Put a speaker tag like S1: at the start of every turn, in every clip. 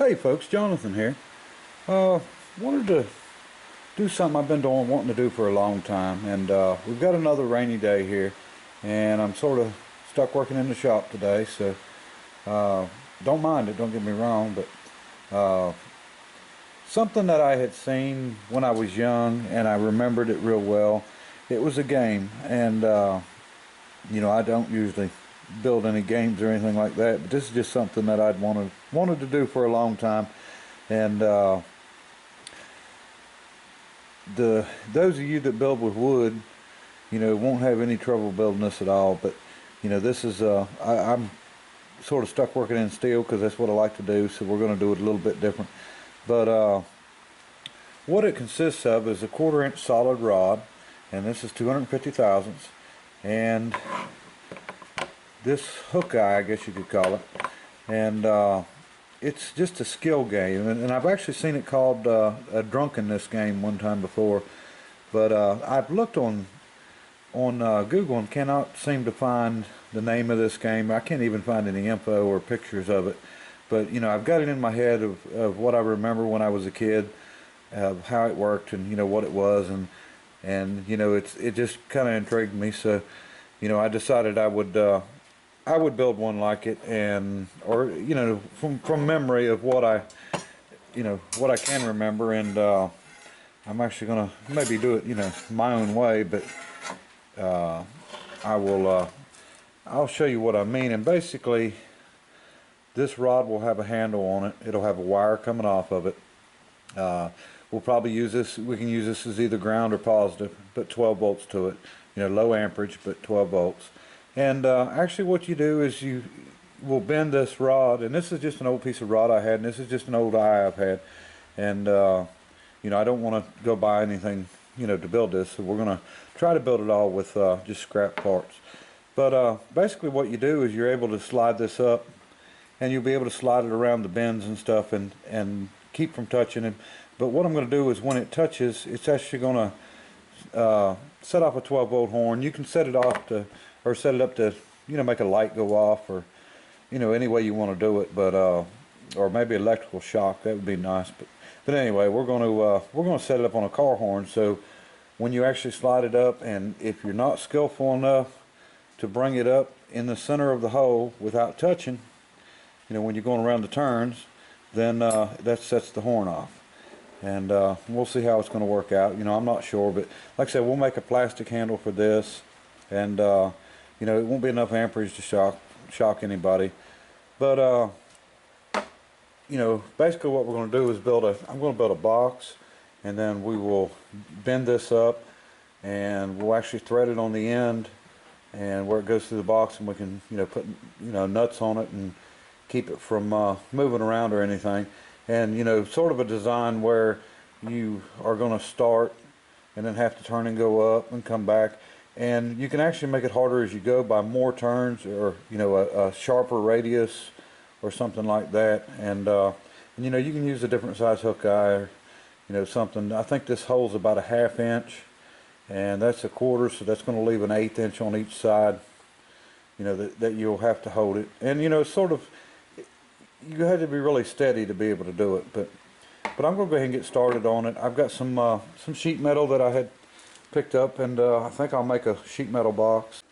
S1: Hey folks, Jonathan here. Wanted to do something I've been wanting to do for a long time, and we've got another rainy day here, and I'm sort of stuck working in the shop today, so don't mind it, don't get me wrong, but something that I had seen when I was young, and I remembered it real well. It was a game, and I don't usually build any games or anything like that, but this is just something that I'd wanted to do for a long time. And those of you that build with wood, won't have any trouble building this at all. But this is I'm sort of stuck working in steel because that's what I like to do. So we're going to do it a little bit different. But what it consists of is a 1/4 inch solid rod, and this is 250 thousandths, and this hook eye, I guess you could call it, and it's just a skill game, and I've actually seen it called a drunkenness game one time before, but I've looked on Google and cannot seem to find the name of this game. I can't even find any info or pictures of it, but I've got it in my head of what I remember when I was a kid, of how it worked, and what it was, and it just kind of intrigued me. So I decided I would build one like it, or from memory of what I can remember, and I'm actually gonna maybe do it my own way, but I'll show you what I mean. And basically, this rod will have a handle on it. It'll have a wire coming off of it. We'll probably use this. We can use this as either ground or positive. Put 12 volts to it. Low amperage, but 12 volts. And actually what you do is you will bend this rod, and this is just an old piece of rod I had, and this is just an old eye I've had, and I don't want to go buy anything to build this, so we're going to try to build it all with just scrap parts. But basically what you do is you're able to slide this up, and you'll be able to slide it around the bends and stuff, and keep from touching it. But what I'm going to do is when it touches, it's actually going to set off a 12 volt horn. You can set it off to, or set it up to make a light go off, or any way you want to do it, but or maybe electrical shock, that would be nice. But anyway, we're going to set it up on a car horn, so when you actually slide it up, and if you're not skillful enough to bring it up in the center of the hole without touching, when you're going around the turns, then that sets the horn off. And we'll see how it's going to work out. I'm not sure, but like I said, we'll make a plastic handle for this, and it won't be enough amperage to shock anybody. But basically what we're going to do is I'm going to build a box, and then we will bend this up, and we'll actually thread it on the end, and where it goes through the box, and we can put nuts on it and keep it from moving around or anything. And sort of a design where you are going to start and then have to turn and go up and come back, and you can actually make it harder as you go by more turns, or a sharper radius or something like that. And you can use a different size hook eye, or something. I think this hole's about a 1/2 inch, and that's a 1/4, so that's going to leave an 1/8 inch on each side, that you'll have to hold it. And sort of, you had to be really steady to be able to do it, but I'm going to go ahead and get started on it. I've got some sheet metal that I had picked up, and I think I'll make a sheet metal box.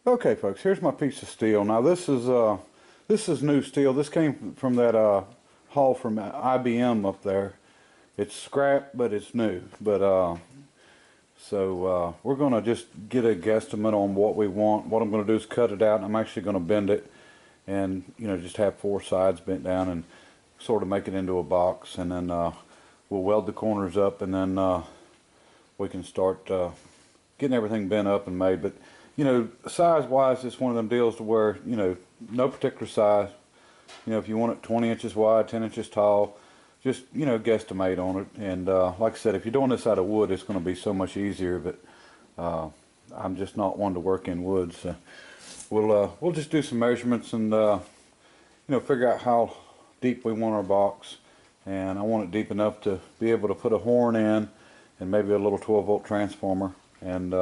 S1: Okay folks, here's my piece of steel. Now this is new steel. This came from that haul from IBM up there. It's scrap, but it's new. But so we're going to just get a guesstimate on what we want. What I'm going to do is cut it out, and I'm actually going to bend it, and just have 4 sides bent down and sort of make it into a box, and then we'll weld the corners up, and then we can start getting everything bent up and made. But size wise, it's one of them deals to where no particular size. If you want it 20 inches wide, 10 inches tall, just guesstimate on it. And like I said, if you're doing this out of wood, it's going to be so much easier, but I'm just not one to work in wood, so we'll just do some measurements, and figure out how deep we want our box. And I want it deep enough to be able to put a horn in, and maybe a little 12 volt transformer. And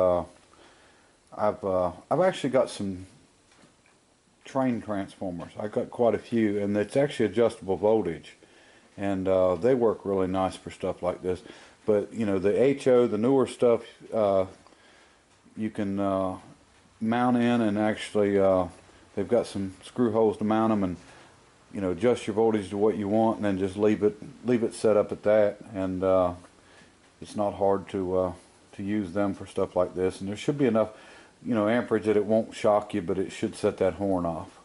S1: I've actually got some train transformers. I've got quite a few, and it's actually adjustable voltage. and they work really nice for stuff like this. But you know, the HO, the newer stuff, you can mount in, and actually they've got some screw holes to mount them, and you know, adjust your voltage to what you want, and then just leave it set up at that, and it's not hard to use them for stuff like this. And there should be enough, you know, amperage that it won't shock you, but it should set that horn off.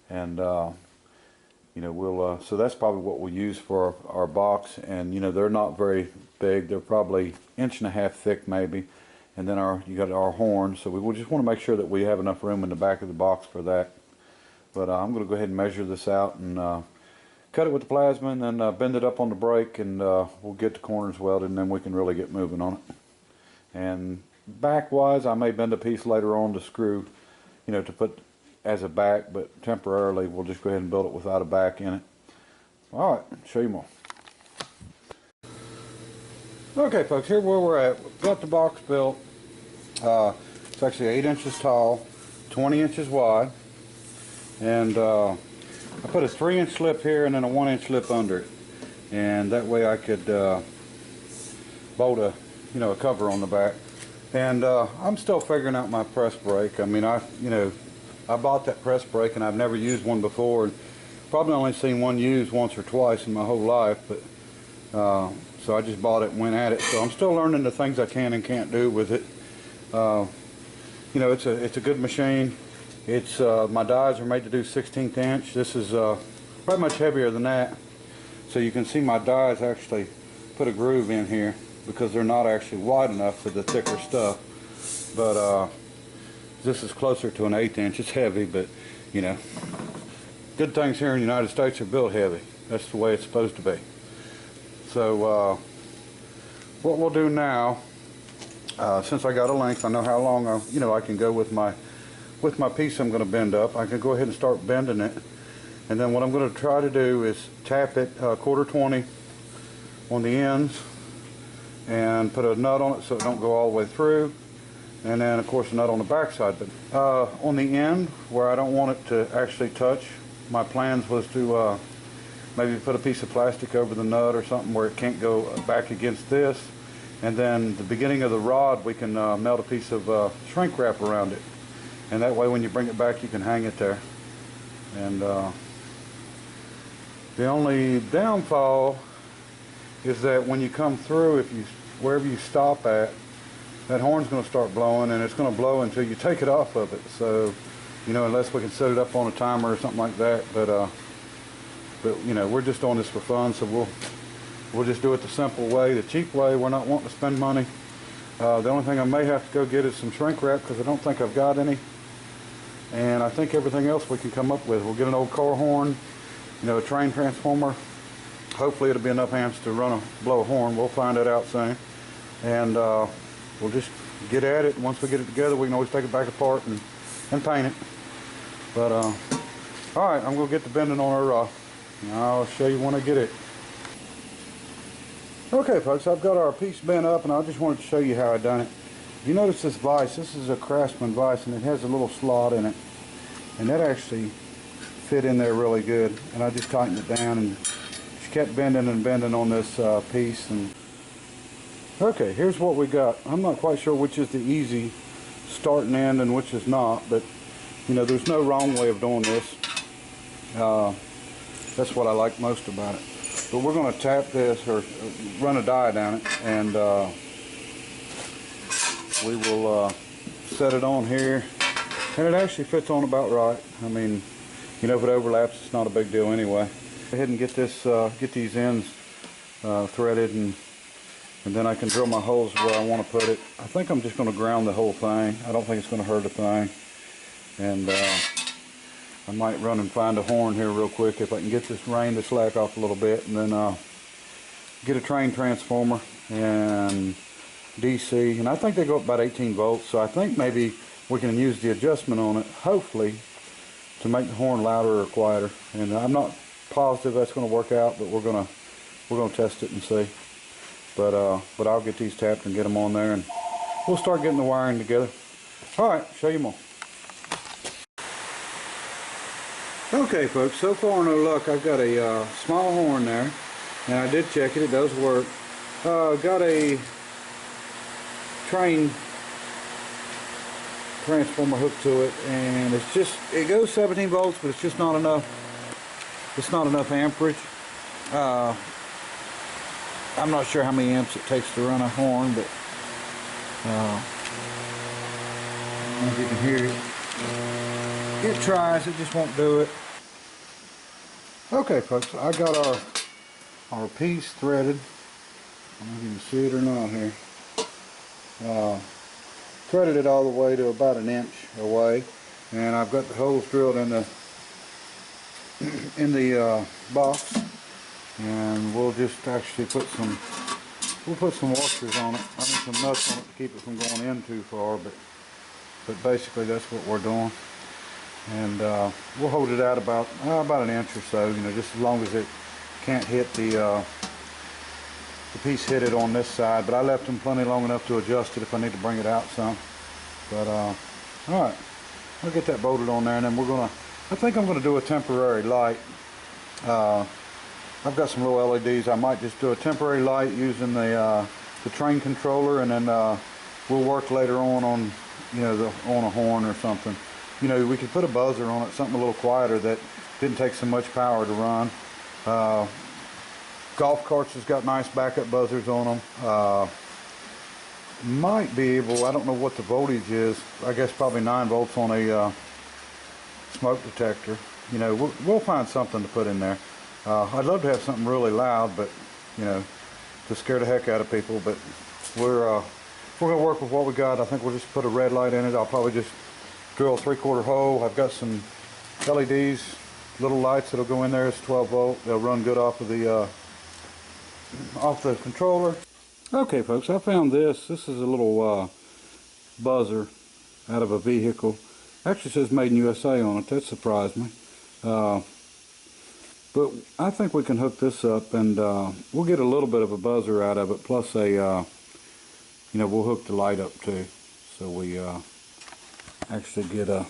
S1: And you know, we'll so that's probably what we'll use for our box. And you know, they're not very big, they're probably 1.5 inches thick maybe. And then you got our horn, so we just want to make sure that we have enough room in the back of the box for that. But I'm going to go ahead and measure this out and cut it with the plasma, and then bend it up on the brake, and we'll get the corners welded, and then we can really get moving on it. And back wise, I may bend a piece later on to screw, you know, to put as a back, but temporarily we'll just go ahead and build it without a back in it. Alright, show you more. Okay folks, here where we're at. We've got the box built. It's actually 8 inches tall, 20 inches wide, and I put a 3-inch slip here and then a 1-inch slip under it, and that way I could bolt a cover on the back. And I'm still figuring out my press brake. I mean, I bought that press brake and I've never used one before, and probably only seen one used once or twice in my whole life, but so I just bought it and went at it. So I'm still learning the things I can and can't do with it. You know, it's a good machine. It's my dies are made to do 1/16 inch. This is quite much heavier than that. So you can see my dies actually put a groove in here because they're not actually wide enough for the thicker stuff. But this is closer to an 1/8 inch. It's heavy, but you know, good things here in the United States are built heavy. That's the way it's supposed to be. So what we'll do now, since I got a length, I know how long I can go with my piece I'm going to bend up. I can go ahead and start bending it, and then what I'm going to try to do is tap it 1/4 on the ends and put a nut on it so it don't go all the way through, and then of course a nut on the back side. But on the end where I don't want it to actually touch, my plans was to maybe put a piece of plastic over the nut or something where it can't go back against this, and then the beginning of the rod we can melt a piece of shrink wrap around it, and that way when you bring it back you can hang it there. And the only downfall is that when you come through, wherever you stop at, that horn's going to start blowing, and it's going to blow until you take it off of it. So, you know, unless we can set it up on a timer or something like that. But you know, we're just doing this for fun, so we'll just do it the simple way, the cheap way. We're not wanting to spend money. The only thing I may have to go get is some shrink wrap, because I don't think I've got any. And I think everything else we can come up with. We'll get an old car horn, you know, a train transformer. Hopefully it'll be enough amps to blow a horn. We'll find that out soon. And we'll just get at it. And once we get it together, we can always take it back apart and paint it. But all right, I'm gonna get to bending on our and I'll show you when I get it. Okay folks, I've got our piece bent up, and I just wanted to show you how I done it. You notice this vise, this is a Craftsman vise, and it has a little slot in it, and that actually fit in there really good, and I just tightened it down and just kept bending and bending on this piece. And okay, here's what we got. I'm not quite sure which is the easy starting end and which is not, but you know, there's no wrong way of doing this. That's what I like most about it. But we're going to tap this or run a die down it, and we will set it on here, and it actually fits on about right. I mean, you know, if it overlaps, it's not a big deal anyway. Go ahead and get these ends threaded, and then I can drill my holes where I want to put it. I think I'm just going to ground the whole thing. I don't think it's going to hurt a thing. And I might run and find a horn here real quick if I can get this rain to slack off a little bit, and then get a train transformer and DC, and I think they go up about 18 volts, so I think maybe we can use the adjustment on it, hopefully, to make the horn louder or quieter. And I'm not positive that's going to work out, but we're gonna test it and see. But I'll get these tapped and get them on there, and we'll start getting the wiring together. All right, show you more. Okay folks, so far no luck. I've got a small horn there, and I did check it, it does work. Got a train transformer hooked to it, and it goes 17 volts, but it's just not enough. It's not enough amperage. I'm not sure how many amps it takes to run a horn, but I don't know if you can hear it. It tries, it just won't do it. Okay folks, I got our piece threaded. I don't know if you can see it or not here. Threaded it all the way to about an inch away, and I've got the holes drilled in the box, and we'll just actually put some washers on it. I mean some nuts on it to keep it from going in too far, but basically that's what we're doing. And we'll hold it out about an inch or so, you know, just as long as it can't hit the piece hit it on this side. But I left them plenty long enough to adjust it if I need to bring it out some. But all right, I'll get that bolted on there, and then I think I'm gonna do a temporary light. I've got some little LEDs. I might just do a temporary light using the train controller, and then we'll work later on you know, on a horn or something. You know, we could put a buzzer on it, something a little quieter that didn't take so much power to run. Golf carts has got nice backup buzzers on them. Might be able, I don't know what the voltage is, I guess probably 9 volts on a smoke detector. You know, we'll find something to put in there. I'd love to have something really loud, but you know, to scare the heck out of people. But we're gonna work with what we got. I think we'll just put a red light in it. I'll probably just drill a 3/4 hole. I've got some LEDs, little lights that'll go in there. It's 12 volt. They'll run good off of the controller. Okay folks, I found this. This is a little buzzer out of a vehicle. Actually says made in USA on it. That surprised me. But I think we can hook this up, and we'll get a little bit of a buzzer out of it, plus a you know, we'll hook the light up too, so we actually get a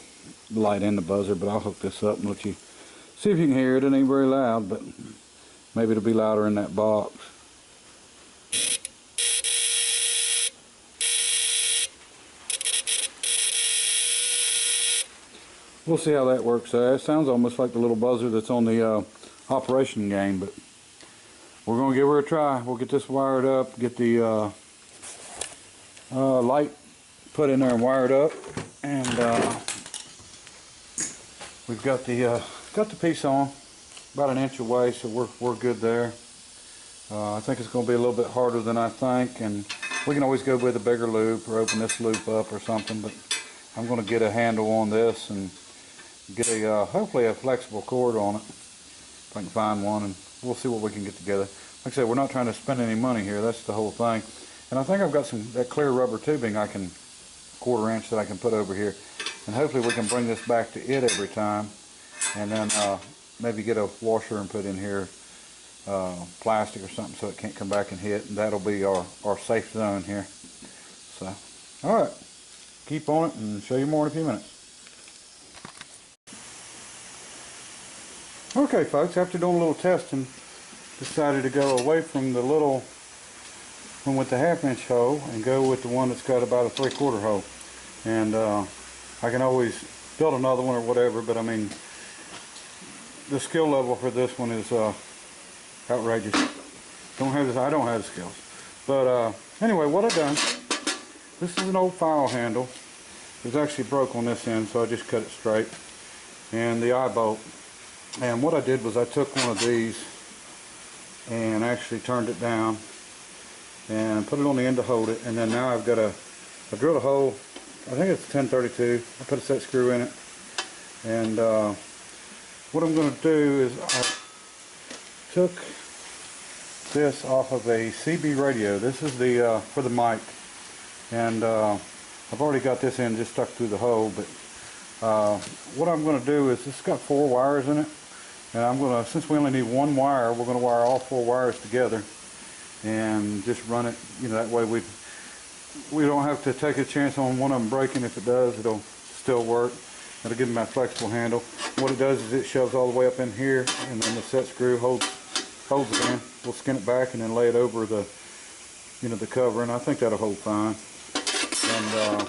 S1: light in the buzzer. But I'll hook this up and let you see if you can hear it. It ain't very loud, but maybe it'll be louder in that box. We'll see how that works. It sounds almost like the little buzzer that's on the operation game, but we're going to give her a try. We'll get this wired up, get the light put in there and wired up, and we've got the piece on about an inch away, so we're good there. I think it's going to be a little bit harder than I think, and we can always go with a bigger loop or open this loop up or something, but I'm going to get a handle on this and get a hopefully a flexible cord on it if I can find one, and we'll see what we can get together. Like I said, we're not trying to spend any money here. That's the whole thing. And I think I've got that clear rubber tubing I can 1/4 inch that I can put over here, and hopefully we can bring this back to it every time, and then maybe get a washer and put in here plastic or something so it can't come back and hit, and that'll be our safe zone here. So alright, keep on it and show you more in a few minutes. Okay folks, after doing a little testing, decided to go away from the little one with the 1/2 inch hole and go with the one that's got about a 3/4 hole. And I can always build another one or whatever, but I mean, the skill level for this one is outrageous. I don't have the skills. But anyway, what I've done, this is an old file handle. It was actually broke on this end, so I just cut it straight. And the eye bolt. And what I did was I took one of these and actually turned it down and put it on the end to hold it. And then now I drilled a hole, I think it's 1032. I put a set screw in it. And what I'm going to do is I took this off of a CB radio. This is the for the mic. And I've already got this end just stuck through the hole, but what I'm going to do is, it's got 4 wires in it, and I'm going to, since we only need 1 wire, we're going to wire all 4 wires together and just run it, you know, that way we don't have to take a chance on one of them breaking. If it does, it'll still work. It'll give me that flexible handle. What it does is it shoves all the way up in here, and then the set screw holds
S2: holds it in. We'll skin it back and then lay it over the, you know, the cover, and I think that'll hold fine. And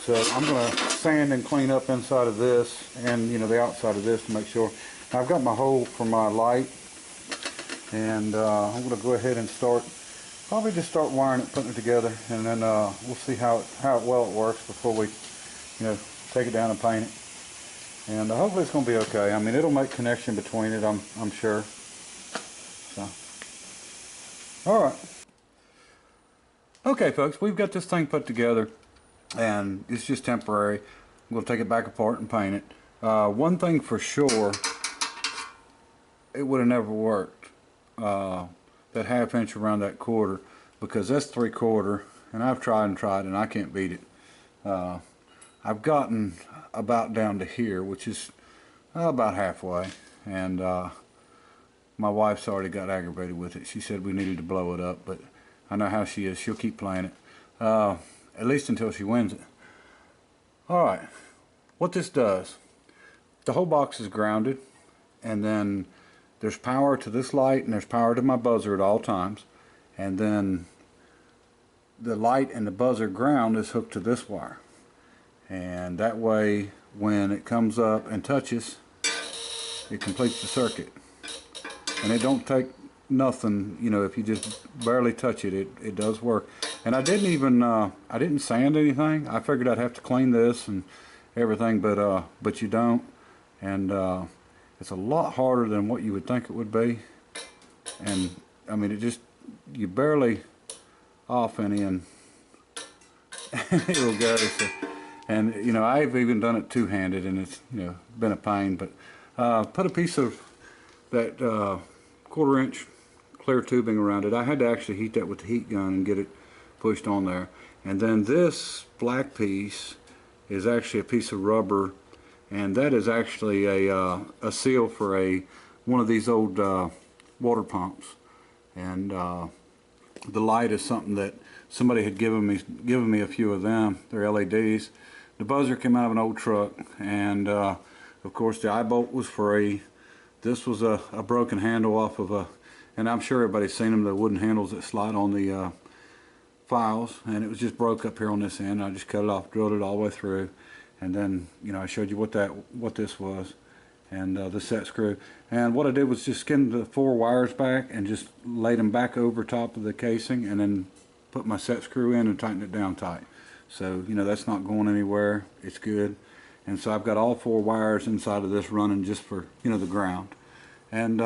S2: so I'm going to sand and clean up inside of this and, you know, the outside of this to make sure. Now I've got my hole for my light, and I'm going to go ahead and probably just start wiring it, putting it together, and then we'll see how well it works before we, you know, take it down and paint it. And hopefully it's going to be okay. I mean, it'll make connection between it, I'm sure. So, all right. Okay, folks, we've got this thing put together, and it's just temporary. We'll take it back apart and paint it. One thing for sure, it would have never worked. That ½ inch around that quarter, because that's 3/4, and I've tried and I can't beat it. I've gotten about down to here, which is about halfway, and my wife's already got aggravated with it. She said we needed to blow it up, but I know how she is. She'll keep playing it, at least until she wins it. Alright, what this does, the whole box is grounded, and then there's power to this light and there's power to my buzzer at all times, and then the light and the buzzer ground is hooked to this wire, and that way when it comes up and touches, it completes the circuit. And it don't take nothing, you know, if you just barely touch it, it does work. And I didn't even I didn't sand anything. I figured I'd have to clean this and everything, but you don't. And it's a lot harder than what you would think it would be. And I mean, it just, you barely off any and it'll go. So, and you know, I've even done it two-handed, and it's, you know, been a pain. But put a piece of that 1/4 inch clear tubing around it. I had to actually heat that with the heat gun and get it pushed on there. And then this black piece is actually a piece of rubber, and that is actually a seal for one of these old water pumps. And the light is something that somebody had given me a few of them. They're LEDs. The buzzer came out of an old truck, and of course the eye bolt was free. This was a broken handle off of and I'm sure everybody's seen them, the wooden handles that slide on the files, and it was just broke up here on this end. I just cut it off, drilled it all the way through, and then, you know, I showed you what this was, and the set screw. And what I did was just skin the 4 wires back and just laid them back over top of the casing, and then put my set screw in and tighten it down tight. So, you know, that's not going anywhere. It's good. And so I've got all 4 wires inside of this running just for, you know, the ground. And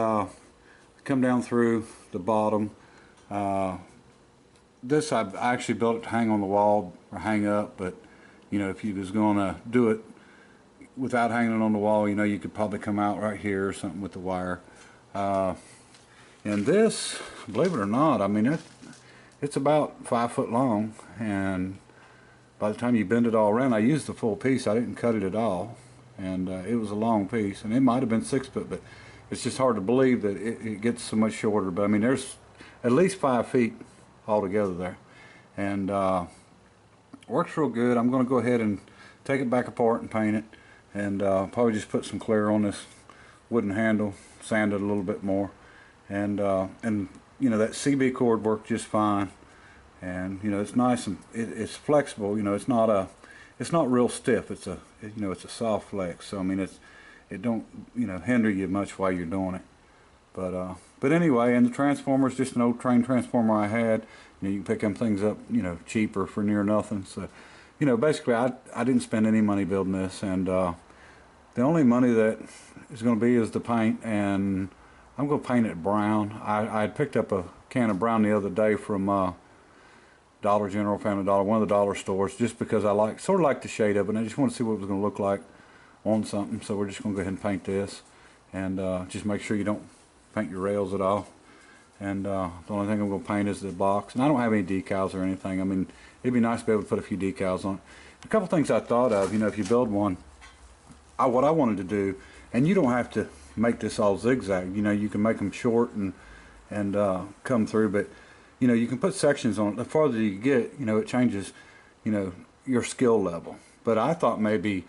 S2: come down through the bottom. This I actually built it to hang on the wall or hang up, but you know, if you was going to do it without hanging it on the wall, you know, you could probably come out right here or something with the wire. And this, believe it or not, I mean, it's about 5 foot long, and by the time you bend it all around, I used the full piece. I didn't cut it at all, and it was a long piece, and it might have been 6 foot, but it's just hard to believe that it gets so much shorter. But I mean, there's at least 5 feet altogether there, and works real good. I'm going to go ahead and take it back apart and paint it, and probably just put some clear on this wooden handle, sand it a little bit more, and you know, that CB cord worked just fine. And you know, it's nice and it's flexible. You know, it's not real stiff. It's a soft flex. So I mean, it don't, you know, hinder you much while you're doing it. But anyway, and the transformer is just an old train transformer I had. You know, you can pick them things up, you know, cheaper for near nothing. So, you know, basically I didn't spend any money building this, and the only money that is going to be is the paint, and I'm going to paint it brown. I had picked up a can of brown the other day from Dollar General, Family Dollar, one of the dollar stores, just because I sort of like the shade of it, and I just want to see what it was going to look like on something. So we're just going to go ahead and paint this, and just make sure you don't paint your rails at all. And the only thing I'm going to paint is the box, and I don't have any decals or anything. I mean, it'd be nice to be able to put a few decals on it. A couple things I thought of, you know, if you build one, what I wanted to do, and you don't have to make this all zigzag, you know, you can make them short and come through, but you know, you can put sections on it. The farther you get, you know, it changes, you know, your skill level. But I thought maybe,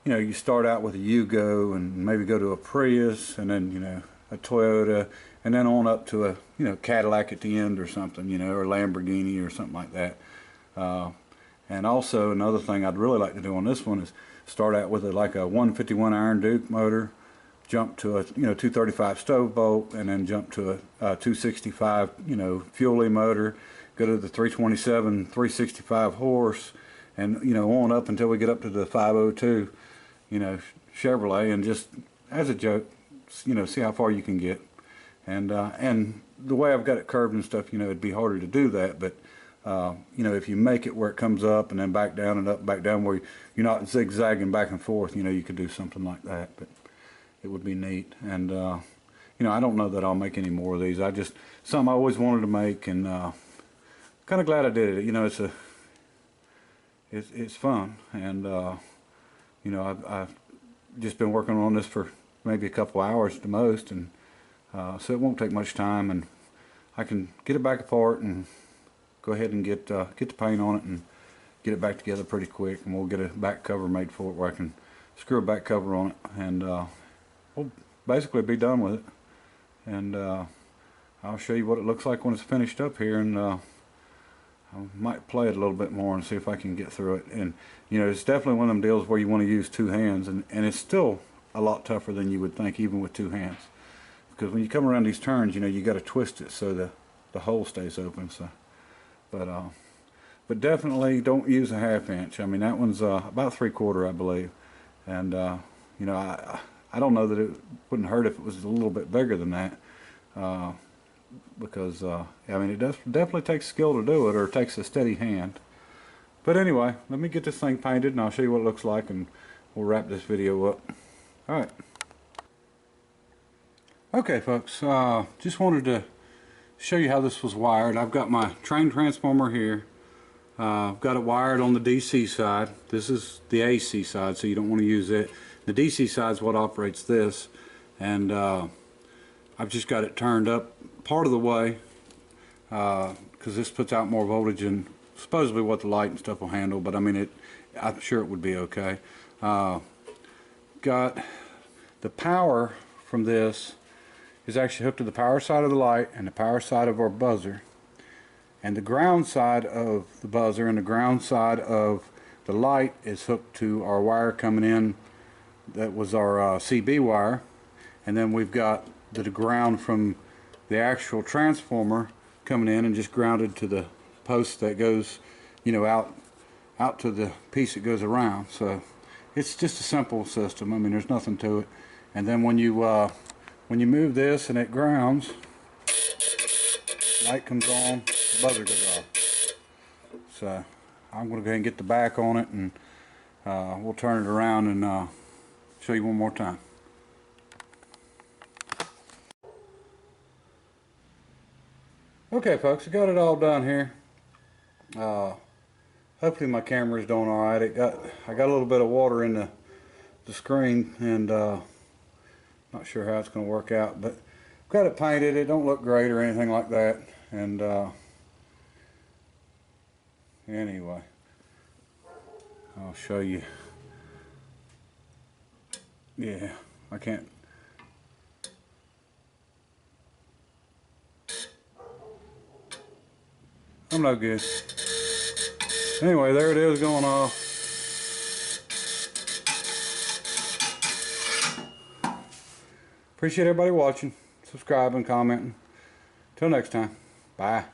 S2: you know, you start out with a Yugo and maybe go to a Prius, and then, you know, a Toyota, and then on up to a, you know, Cadillac at the end or something, you know, or Lamborghini or something like that. And also another thing I'd really like to do on this one is start out with like a 151 Iron Duke motor, jump to a, you know, 235 stove bolt, and then jump to a 265, you know, Fuelie motor, go to the 327 365 horse, and, you know, on up until we get up to the 502, you know, Chevrolet, and just as a joke, you know, see how far you can get. And the way I've got it curved and stuff, you know, it'd be harder to do that, but you know, if you make it where it comes up and then back down and up, back down, where you're not zigzagging back and forth, you know, you could do something like that. But it would be neat. And you know, I don't know that I'll make any more of these. I just, something I always wanted to make, and kind of glad I did it. You know, it's fun, and you know, I've just been working on this for maybe a couple hours at the most, and so it won't take much time, and I can get it back apart and go ahead and get the paint on it and get it back together pretty quick, and we'll get a back cover made for it where I can screw a back cover on it, and we'll basically be done with it. And I'll show you what it looks like when it's finished up here, and I might play it a little bit more and see if I can get through it. And you know, it's definitely one of them deals where you want to use two hands, and it's still a lot tougher than you would think, even with two hands, because when you come around these turns, you know, you got to twist it so the hole stays open. So but definitely don't use a 1/2 inch. I mean, that one's about 3/4, I believe. And you know, I don't know that it wouldn't hurt if it was a little bit bigger than that, because I mean, it definitely takes skill to do it, or it takes a steady hand. But anyway, let me get this thing painted and I'll show you what it looks like, and we'll wrap this video up. Alright. Okay folks, just wanted to show you how this was wired. I've got my train transformer here. I've got it wired on the DC side. This is the AC side, so you don't want to use it. The DC side is what operates this, and I've just got it turned up part of the way, because this puts out more voltage than supposedly what the light and stuff will handle, but I mean, I'm sure it would be okay. Got the power from this is actually hooked to the power side of the light and the power side of our buzzer, and the ground side of the buzzer and the ground side of the light is hooked to our wire coming in. That was our CB wire, and then we've got the ground from the actual transformer coming in and just grounded to the post that goes, you know, out to the piece that goes around. So it's just a simple system. I mean, there's nothing to it. And then when you move this and it grounds, light comes on, the buzzer goes off. So I'm going to go ahead and get the back on it, and we'll turn it around and show you one more time. Okay folks, I got it all done here. Hopefully my camera's doing alright. I got a little bit of water in the screen, and not sure how it's going to work out, but got it painted. It don't look great or anything like that, and anyway, I'll show you. Yeah, I can't. I'm no good. Anyway, there it is going off. Appreciate everybody watching, subscribing, commenting. Till next time, bye.